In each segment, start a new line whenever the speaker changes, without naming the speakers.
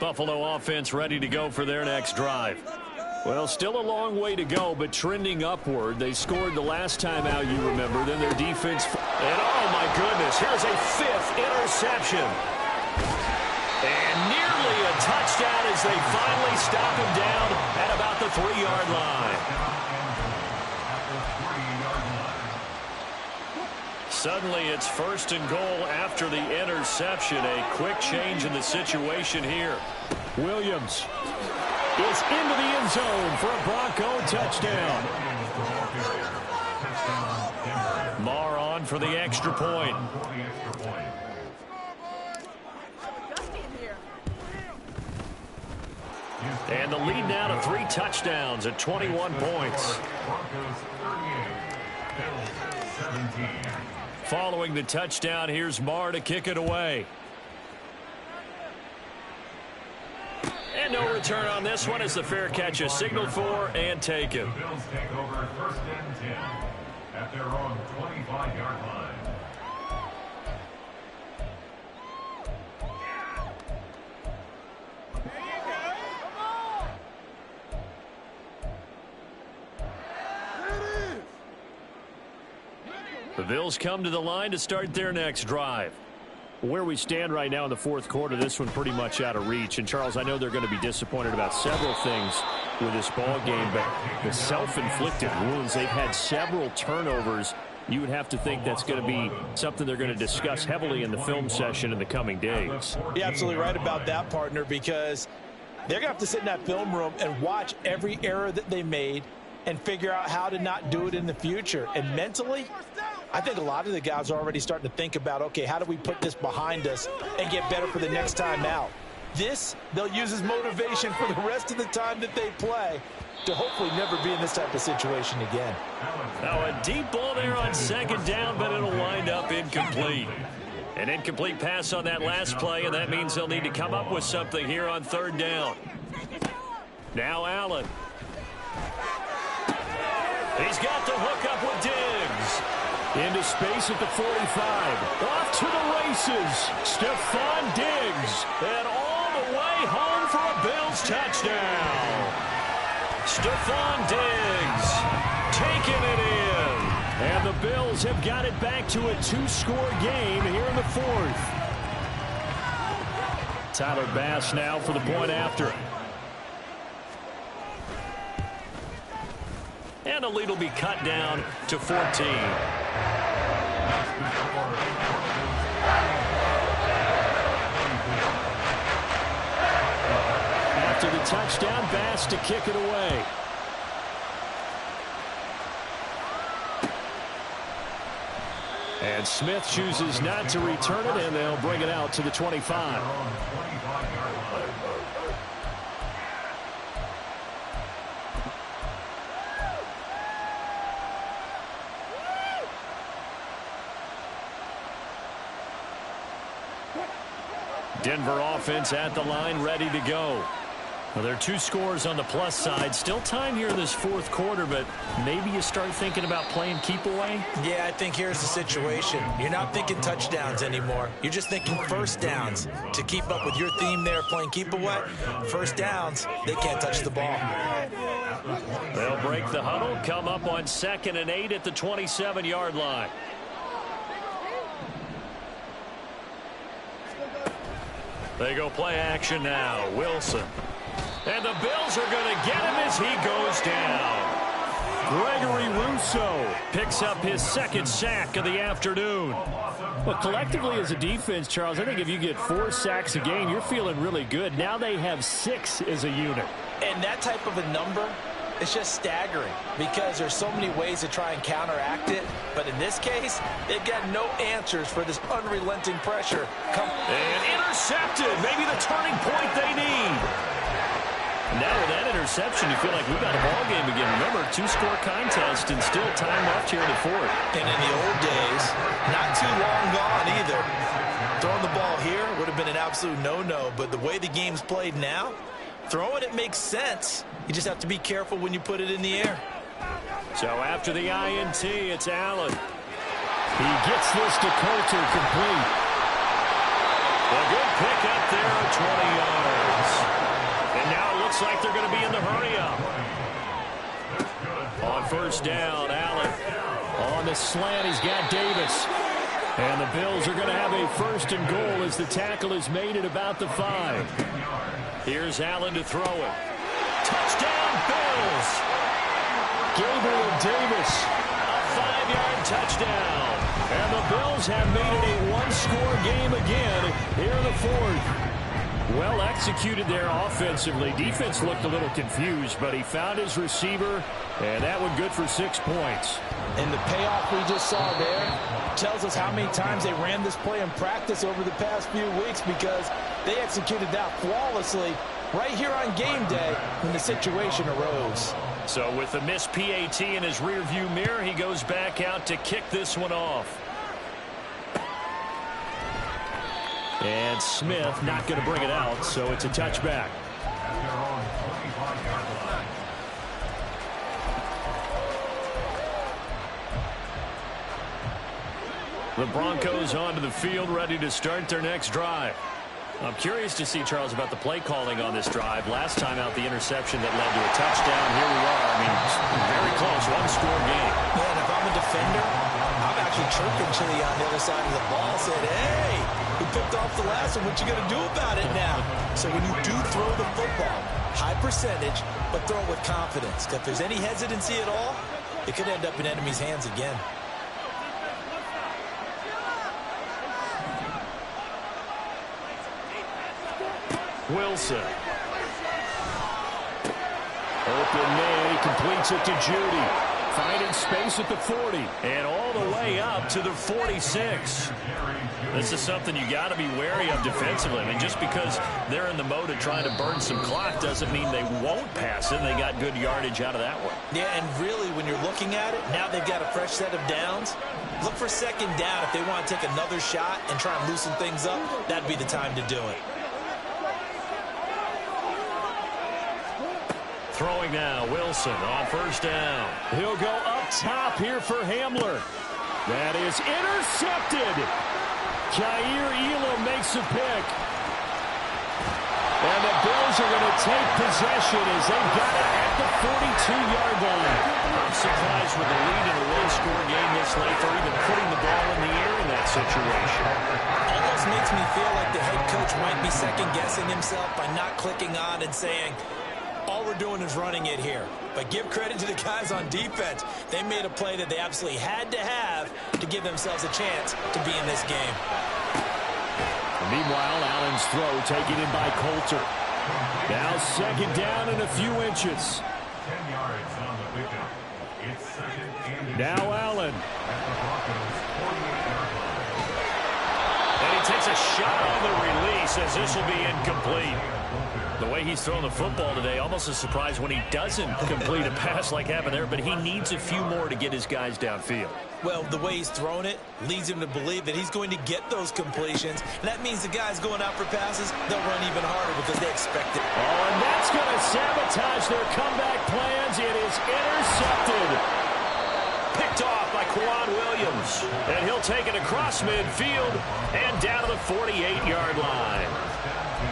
Buffalo offense ready to go for their next drive. Well, still a long way to go, but trending upward. They scored the last time out, you remember. Then their defense. And, oh, my goodness, here's a 5th interception. And nearly a touchdown as they finally stop him down at about the 3-yard line. Suddenly, it's 1st and goal after the interception. A quick change in the situation here. Williams is into the end zone for a Bronco touchdown. Marr on for the extra point. And the lead now to 3 touchdowns at 21 points. Following the touchdown, here's Marr to kick it away. And no return on this one as the fair catch is signaled for and taken.
The Bills take over 1st and 10 at their own 25-yard line.
The Bills come to the line to start their next drive. Where we stand right now in the 4th quarter, this one pretty much out of reach. And, Charles, I know they're going to be disappointed about several things with this ball game, but the self-inflicted wounds, they've had several turnovers. You would have to think that's going to be something they're going to discuss heavily in the film session in the coming days.
You're absolutely right about that, partner, because they're going to have to sit in that film room and watch every error that they made and figure out how to not do it in the future. And mentally, I think a lot of the guys are already starting to think about, okay, how do we put this behind us and get better for the next time out? This, they'll use as motivation for the rest of the time that they play to hopefully never be in this type of situation again.
Now a deep ball there on 2nd down, but it'll wind up incomplete. An incomplete pass on that last play, and that means they'll need to come up with something here on 3rd down. Now Allen. He's got the hook up with Diggs. Into space at the 45. Off to the races. Stephon Diggs. And all the way home for a Bills touchdown. Stephon Diggs taking it in. And the Bills have got it back to a 2-score game here in the 4th. Tyler Bass now for the point after. And the lead will be cut down to 14. After the touchdown, Bass to kick it away. And Smith chooses not to return it, and they'll bring it out to the 25. Denver offense at the line, ready to go. Well, there are 2 scores on the plus side. Still time here in this 4th quarter, but maybe you start thinking about playing keep away?
Yeah, I think here's the situation. You're not thinking touchdowns anymore. You're just thinking 1st downs. To keep up with your theme there, playing keep away, 1st downs, they can't touch the ball.
They'll break the huddle, come up on 2nd and 8 at the 27-yard line. They go play action now. Wilson. And the Bills are going to get him as he goes down. Gregory Rousseau picks up his 2nd sack of the afternoon. Well, collectively as a defense, Charles, I think if you get 4 sacks a game, you're feeling really good. Now they have 6 as a unit.
And that type of a number, it's just staggering because there's so many ways to try and counteract it. But in this case, they've got no answers for this unrelenting pressure.
And intercepted. Maybe the turning point they need. Now with that interception, you feel like we've got a ball game again. Remember, 2-score contest and still time left here in the 4th.
And in the old days, not too long gone either. Throwing the ball here would have been an absolute no-no. But the way the game's played now, throwing it makes sense. You just have to be careful when you put it in the air.
So after the INT, it's Allen. He gets this to Coulter complete. A good pick up there, 20 yards. And now it looks like they're going to be in the hurry-up. On first down, Allen. On the slant, he's got Davis. And the Bills are going to have a first and goal as the tackle is made at about the 5. Here's Allen to throw it. Touchdown, Bills! Gabriel Davis, a 5-yard touchdown. And the Bills have made it a one-score game again here in the 4th. Well executed there offensively. Defense looked a little confused, but he found his receiver, and that one good for 6 points.
And the payoff we just saw there tells us how many times they ran this play in practice over the past few weeks, because they executed that flawlessly right here on game day when the situation arose.
So with the missed PAT in his rearview mirror, he goes back out to kick this one off. And Smith not going to bring it out, so it's a touchback. The Broncos onto the field, ready to start their next drive. I'm curious to see, Charles, about the play calling on this drive. Last time out, the interception that led to a touchdown. Here we are. I mean, very close, one-score game.
Man, if I'm a defender, I'm actually chirping Chili on the other side of the ball, saying, hey, we picked off the last one. What you going to do about it now? So when you do throw the football, high percentage, but throw it with confidence. If there's any hesitancy at all, it could end up in enemy's hands again.
Wilson. Open man, he completes it to Judy. Finding space at the 40. And all the way up to the 46. This is something you got to be wary of defensively. I mean, just because they're in the mode of trying to burn some clock doesn't mean they won't pass it. They got good yardage out of that one.
Yeah, and really, when you're looking at it, now they've got a fresh set of downs. Look for second down. If they want to take another shot and try and loosen things up, that'd be the time to do it.
Throwing now, Wilson on first down. He'll go up top here for Hamler. That is intercepted. Jair Elam makes a pick. And the Bills are going to take possession as they've got it at the 42-yard line. I'm surprised with the lead in a one-score game this late for even putting the ball in the air in that situation.
Almost makes me feel like the head coach might be second-guessing himself by not clicking on and saying, all we're doing is running it here. But give credit to the guys on defense. They made a play that they absolutely had to have to give themselves a chance to be in this game.
Meanwhile, Allen's throw taken in by Coulter. Now second down and a few inches.
10 yards on the pickup. It's second and
now Allen.
at the Broncos' 48-yard line.
And he takes a shot on the release as this will be incomplete. The way he's throwing the football today, almost a surprise when he doesn't complete a pass like happened there, but he needs a few more to get his guys downfield.
Well, the way he's thrown it leads him to believe that he's going to get those completions. And that means the guys going out for passes, they'll run even harder because they expect it.
Oh, and that's going to sabotage their comeback plans. It is intercepted. Picked off by Quan Williams. And he'll take it across midfield and down to the 48-yard line.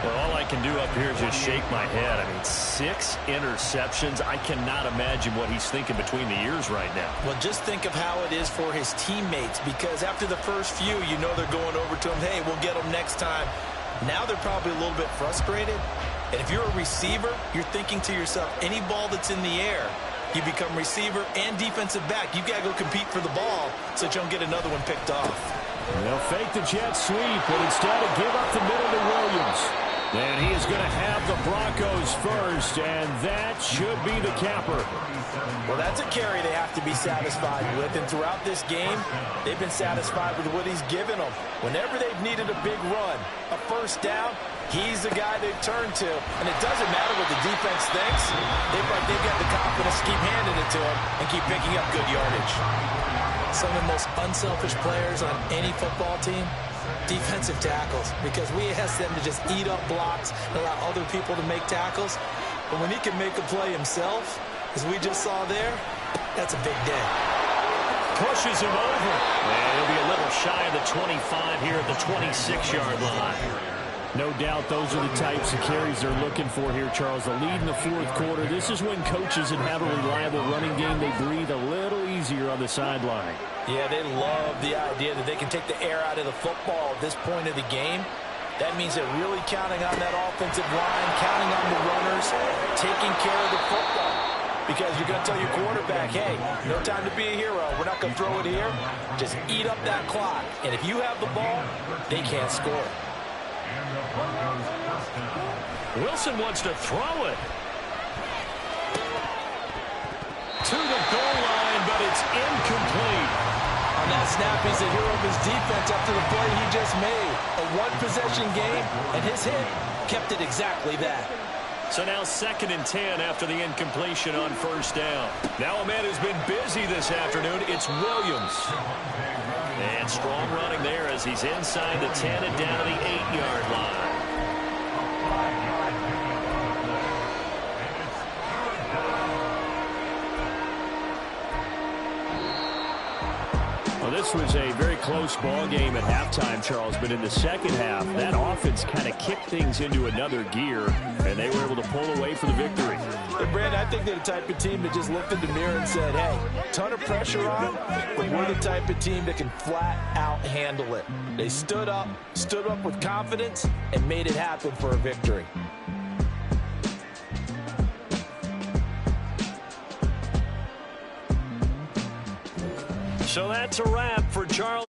Well, all I can do up here is just shake my head. I mean, 6 interceptions. I cannot imagine what he's thinking between the ears right now.
Well, just think of how it is for his teammates, because after the first few, you know they're going over to him, hey, we'll get them next time. Now they're probably a little bit frustrated. And if you're a receiver, you're thinking to yourself, any ball that's in the air, you become receiver and defensive back. You've got to go compete for the ball so that you don't get another one picked off.
They'll fake the jet sweep, but instead give up the middle to Williams. And he is going to have the Broncos first, and that should be the capper.
Well, that's a carry they have to be satisfied with, and throughout this game, they've been satisfied with what he's given them. Whenever they've needed a big run, a first down, he's the guy they've turned to. And it doesn't matter what the defense thinks. They've got the confidence to keep handing it to him and keep picking up good yardage. Some of the most unselfish players on any football team, defensive tackles, because we ask them to just eat up blocks and allow other people to make tackles. But when he can make a play himself, as we just saw there, that's a big day.
Pushes him over. And he'll be a little shy of the 25 here at the 26-yard line. No doubt those are the types of carries they're looking for here, Charles. The lead in the fourth quarter. This is when coaches that have a reliable running game, they breathe a little easier on the sideline.
Yeah, they love the idea that they can take the air out of the football at this point of the game. That means they're really counting on that offensive line, counting on the runners, taking care of the football. Because you're going to tell your quarterback, hey, no time to be a hero. We're not going to throw it here. Just eat up that clock. And if you have the ball, they can't score.
Wilson wants to throw it. To the goal line, but it's incomplete.
On that snap, he's the hero of his defense after the play he just made. A one-possession game, and his hit kept it exactly that.
So now 2nd and 10 after the incompletion on first down. Now a man who's been busy this afternoon, it's Williams. And strong running there as he's inside the 10 and down to the 8-yard line. Well, this was a very close ball game at halftime, Charles, but in the second half, that offense kind of kicked things into another gear, and they were able to pull away for the victory.
And Brandon, I think they're the type of team that just looked in the mirror and said, hey, ton of pressure on, but we're the type of team that can flat out handle it. They stood up with confidence, and made it happen for a victory.
So that's a wrap for Charles.